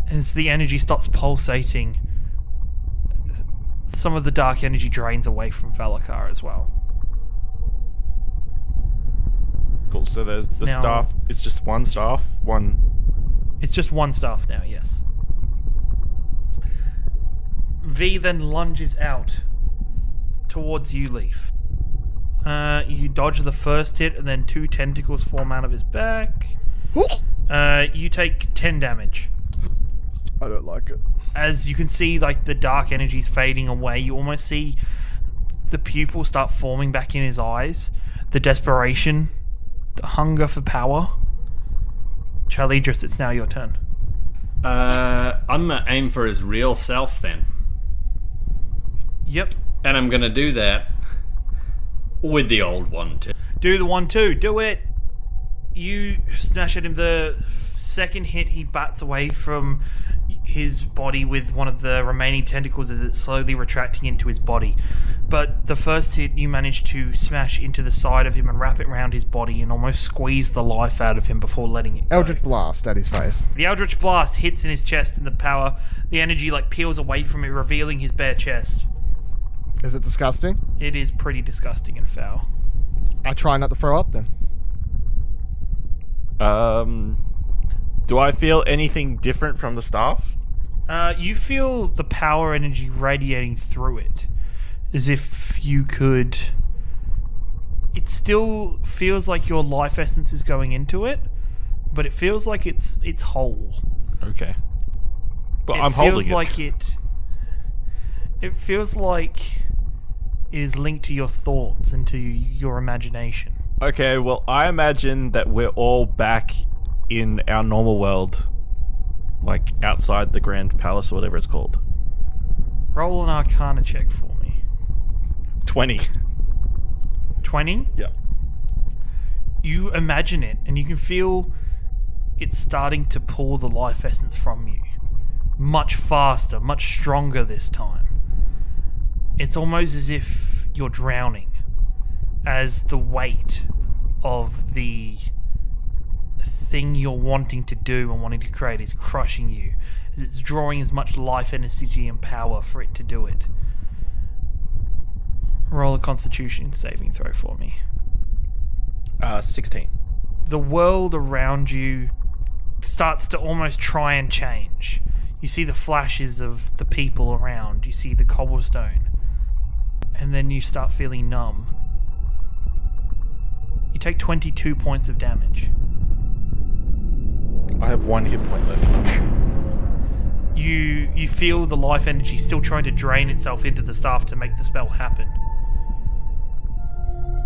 As the energy starts pulsating, some of the dark energy drains away from Valakar as well. Cool, so there's the Now- staff. It's just one staff? It's just one staff now, yes. V then lunges out towards you, Lief. You dodge the first hit, and then 2 tentacles form out of his back. You take 10 damage. I don't like it. As you can see, like, the dark energy's fading away. You almost see the pupils start forming back in his eyes. The desperation, the hunger for power. Charlidros, it's now your turn. I'm gonna aim for his real self then. Yep. And I'm gonna do that with the old one too. Do the 1-2. Do it. You smash at him. The second hit, he bats away from his body with one of the remaining tentacles as it's slowly retracting into his body. But the first hit, you manage to smash into the side of him and wrap it around his body and almost squeeze the life out of him before letting it go. Eldritch Blast at his face. The Eldritch Blast hits in his chest, and the power, the energy, like, peels away from it, revealing his bare chest. Is it disgusting? It is pretty disgusting and foul. I try not to throw up then. Do I feel anything different from the staff? You feel the power energy radiating through it, as if you could... It still feels like your life essence is going into it, but it feels like it's whole. Okay. But I'm holding it. It feels like it is linked to your thoughts and to your imagination. Okay, well, I imagine that we're all back in our normal world, like outside the Grand Palace or whatever it's called. Roll an Arcana check for me. 20. 20? Yeah. You imagine it, and you can feel it starting to pull the life essence from you. Much faster, much stronger this time. It's almost as if you're drowning, as the weight of the thing you're wanting to do and wanting to create is crushing you, as it's drawing as much life energy and power for it to do it. Roll a Constitution saving throw for me. 16. The world around you starts to almost try and change. You see the flashes of the people around. You see the cobblestone. And then you start feeling numb. You take 22 points of damage. I have 1 hit point left. You feel the life energy still trying to drain itself into the staff to make the spell happen.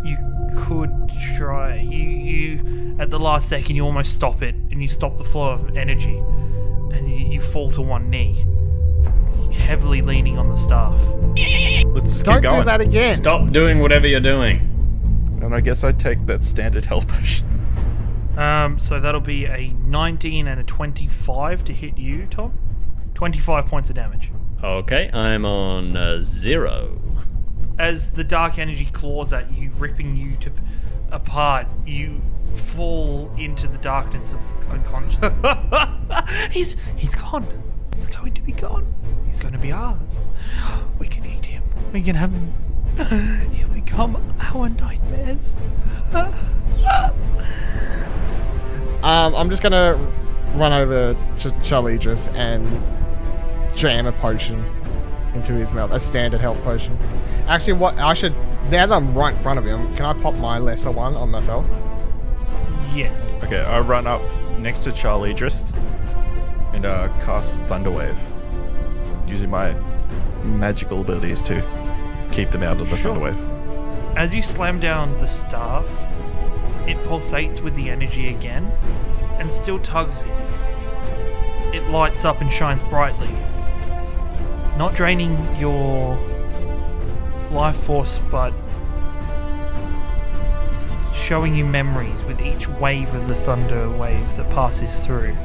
You could try. You at the last second, you almost stop it, and you stop the flow of energy, and you fall to one knee, heavily leaning on the staff. Let's just Don't keep going. do that again. Stop doing whatever you're doing. And I guess I'd take that standard health potion. So that'll be a 19 and a 25 to hit you, Tom. 25 points of damage. Okay, I'm on 0. As the dark energy claws at you, ripping you apart, you fall into the darkness of unconsciousness. He's gone. He's going to be gone. He's going to be ours. We can eat him. We can have him. He'll become our nightmares. I'm just gonna run over to Charlidros and jam a potion into his mouth, a standard health potion. Actually, what I should, now that I'm right in front of him, can I pop my lesser one on myself? Yes. Okay, I run up next to Charlidros and cast Thunderwave, using my magical abilities to keep them out of the Sure. Thunderwave. As you slam down the staff, it pulsates with the energy again and still tugs it. It lights up and shines brightly, not draining your life force, but showing you memories with each wave of the thunder wave that passes through.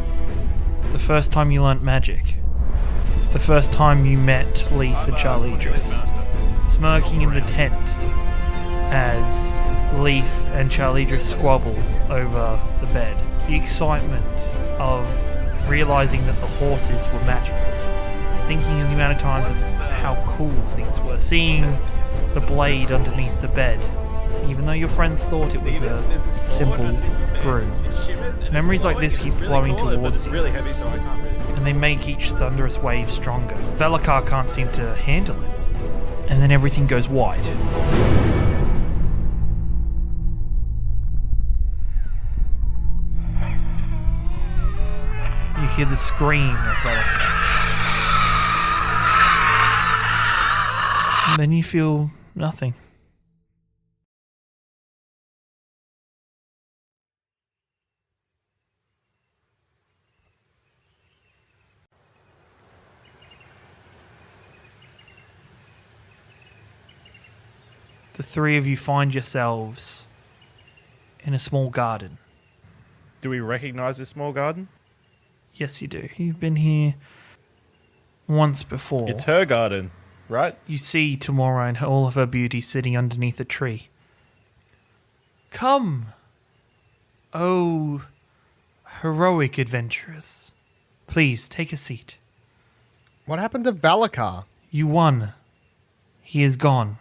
The first time you learnt magic. The first time you met Lief and Charlidros, smirking in the tent as Lief and Charlidros squabble over the bed. The excitement of realizing that the horses were magical. Thinking of the amount of times of how cool things were. Seeing the blade underneath the bed, even though your friends thought it was a simple broom. Memories like this keep flowing towards you, and they make each thunderous wave stronger. Velikar can't seem to handle it, and then everything goes white. You hear the scream of Velikar. And then you feel nothing. The three of you find yourselves in a small garden. Do we recognize this small garden? Yes, you do. You've been here once before. It's her garden, right? You see Tamora in all of her beauty sitting underneath a tree. Come, oh heroic adventurers. Please, take a seat. What happened to Velikar? You won. He is gone.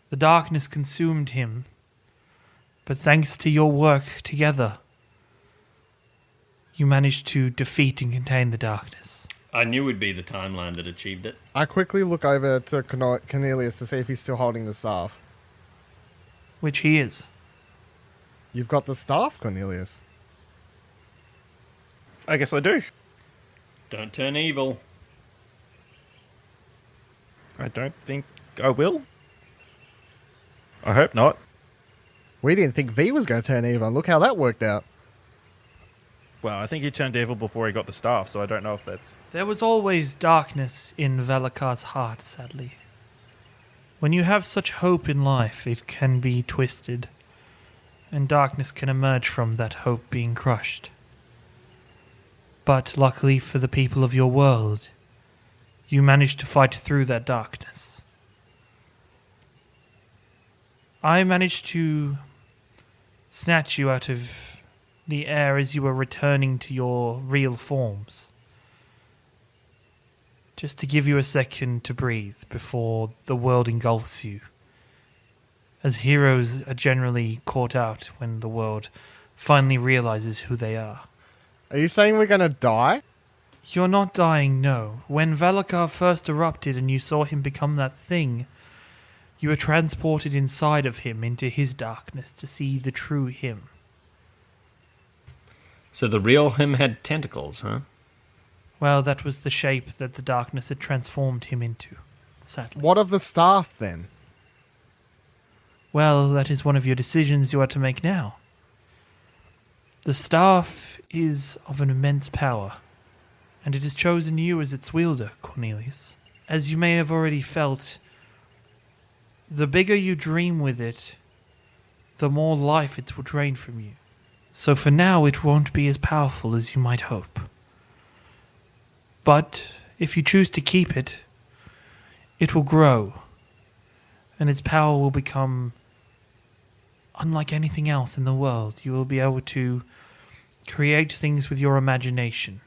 The darkness consumed him. But thanks to your work together, you managed to defeat and contain the darkness. I knew it'd be the timeline that achieved it. I quickly look over to Cornelius to see if he's still holding the staff. Which he is. You've got the staff, Cornelius. I guess I do. Don't turn evil. I don't think I will. I hope not. We didn't think V was going to turn evil. Look how that worked out. Well, I think he turned evil before he got the staff, so I don't know if that's... There was always darkness in Velakar's heart, sadly. When you have such hope in life, it can be twisted, and darkness can emerge from that hope being crushed. But luckily for the people of your world, you managed to fight through that darkness. I managed to snatch you out of the air as you were returning to your real forms. Just to give you a second to breathe before the world engulfs you. As heroes are generally caught out when the world finally realizes who they are. Are you saying we're going to die? You're not dying, no. When Velakar first erupted and you saw him become that thing, you were transported inside of him into his darkness to see the true him. So the real him had tentacles, huh? Well, that was the shape that the darkness had transformed him into, sadly. What of the staff then? Well, that is one of your decisions you are to make now. The staff is of an immense power, and it has chosen you as its wielder, Cornelius. As you may have already felt, the bigger you dream with it, the more life it will drain from you. So for now, it won't be as powerful as you might hope. But if you choose to keep it, it will grow, and its power will become unlike anything else in the world. You will be able to create things with your imagination.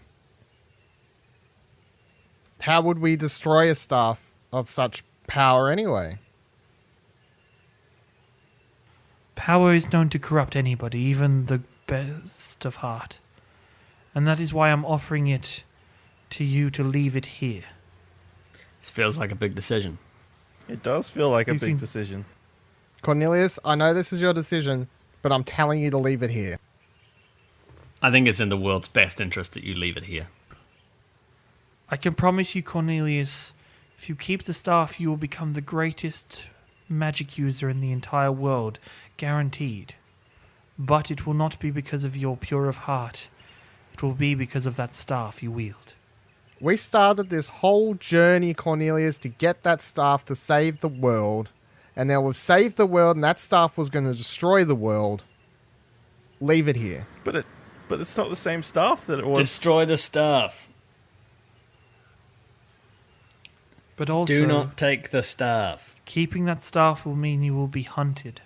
How would we destroy a staff of such power anyway? Power is known to corrupt anybody, even the best of heart. And that is why I'm offering it to you to leave it here. This feels like a big decision. It does feel like a You big can- decision. Cornelius, I know this is your decision, but I'm telling you to leave it here. I think it's in the world's best interest that you leave it here. I can promise you, Cornelius, if you keep the staff, you will become the greatest magic user in the entire world, guaranteed. But it will not be because of your pure of heart. It will be because of that staff you wield. We started this whole journey, Cornelius, to get that staff to save the world. And now we've saved the world, and that staff was going to destroy the world. Leave it here. But it's not the same staff that it was. Destroy the staff. But also, Do not take the staff. keeping that staff will mean you will be hunted.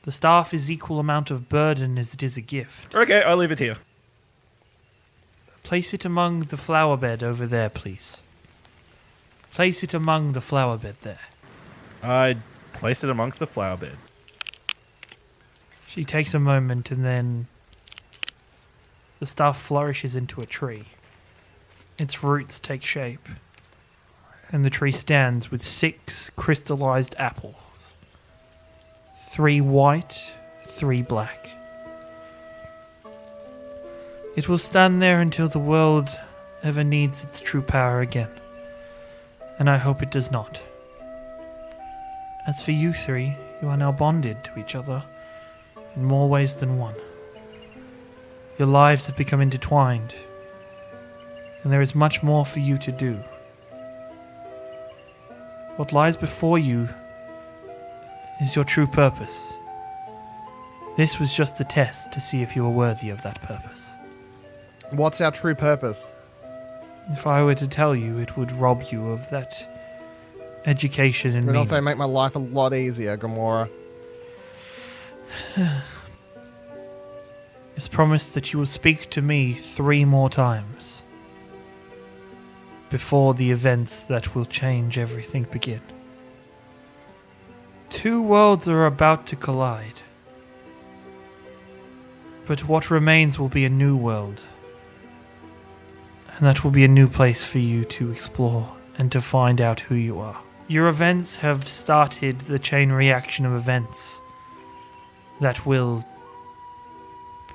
The staff is equal amount of burden as it is a gift. Okay, I'll leave it here. Place it among the flower bed over there, please. Place it among the flower bed there. I place it amongst the flower bed. She takes a moment and then the staff flourishes into a tree. Its roots take shape, and the tree stands with 6 crystallized apples. 3 white, 3 black. It will stand there until the world ever needs its true power again, and I hope it does not. As for you 3, you are now bonded to each other in more ways than one. Your lives have become intertwined, and there is much more for you to do. What lies before you is your true purpose. This was just a test to see if you were worthy of that purpose. What's our true purpose? If I were to tell you, it would rob you of that education and It would meaning. also make my life a lot easier, Gamora. It's promised that you will speak to me 3 more times before the events that will change everything begin. 2 worlds are about to collide. But what remains will be a new world. And that will be a new place for you to explore and to find out who you are. Your events have started the chain reaction of events that will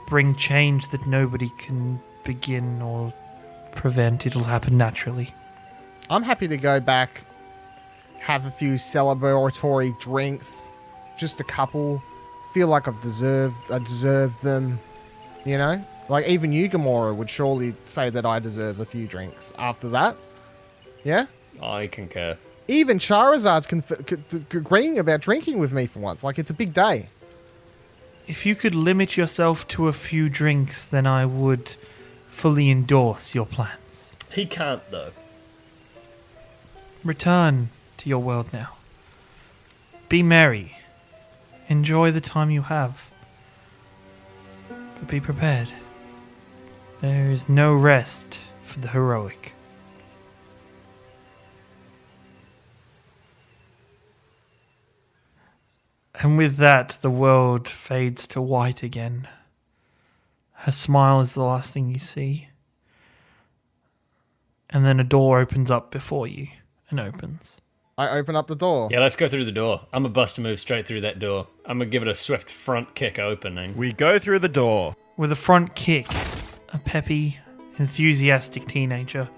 bring change that nobody can begin or prevent. It'll happen naturally. I'm happy to go back, have a few celebratory drinks, just a couple. Feel like I deserved them, you know? Like, even you, Gamora, would surely say that I deserve a few drinks after that. Yeah? I concur. Even Charizard's agreeing about drinking with me for once. Like, it's a big day. If you could limit yourself to a few drinks, then I would fully endorse your plans. He can't, though. Return to your world now. Be merry. Enjoy the time you have. But be prepared. There is no rest for the heroic. And with that, the world fades to white again. Her smile is the last thing you see. And then a door opens up before you, and opens. I open up the door. Yeah, let's go through the door. I'm a bust to move straight through that door. I'm gonna give it a swift front kick opening. We go through the door. With a front kick, a peppy, enthusiastic teenager,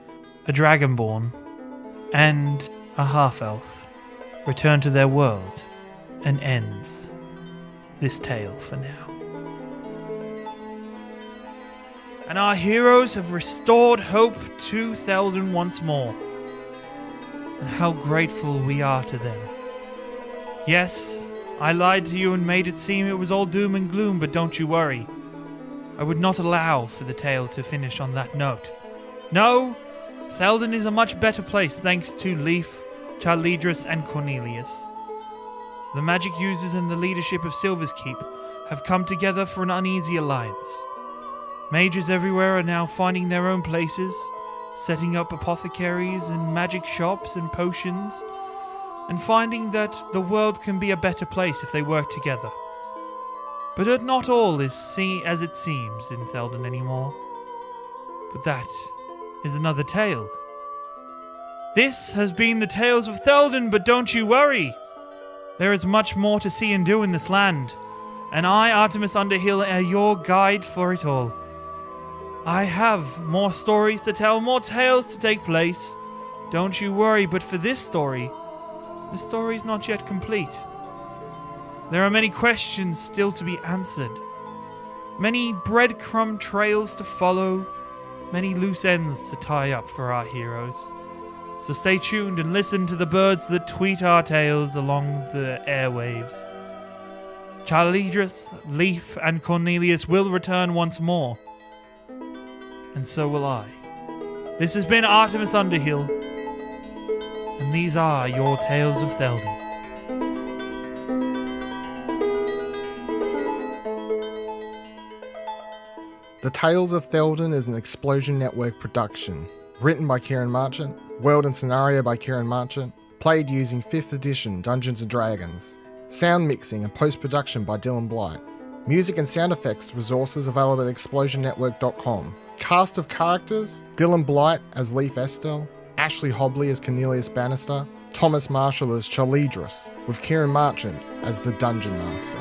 a dragonborn, and a half-elf return to their world and ends this tale for now. And our heroes have restored hope to Theldan once more. And how grateful we are to them. Yes, I lied to you and made it seem it was all doom and gloom, but don't you worry. I would not allow for the tale to finish on that note. No, Theldan is a much better place thanks to Lief, Charlidros and Cornelius. The magic users and the leadership of Silver's Keep have come together for an uneasy alliance. Mages everywhere are now finding their own places, setting up apothecaries and magic shops and potions, and finding that the world can be a better place if they work together. But not all is as it seems in Theldan anymore. But that is another tale. This has been the Tales of Theldan, but don't you worry. There is much more to see and do in this land, and I, Artemis Underhill, am your guide for it all. I have more stories to tell, more tales to take place. Don't you worry, but for this story, the story is not yet complete. There are many questions still to be answered, many breadcrumb trails to follow, many loose ends to tie up for our heroes. So stay tuned and listen to the birds that tweet our tales along the airwaves. Charlidros, Lief, and Cornelius will return once more. And so will I. This has been Artemis Underhill, and these are your Tales of Theldan. The Tales of Theldan is an Explosion Network production. Written by Kieran Marchant, world and scenario by Kieran Marchant, played using 5th edition Dungeons & Dragons. Sound mixing and post-production by Dylan Blight. Music and sound effects resources available at explosionnetwork.com. Cast of characters: Dylan Blight as Lief Estelle, Ashley Hobley as Cornelius Bannister, Thomas Marshall as Charlidros, with Kieran Marchant as the Dungeon Master.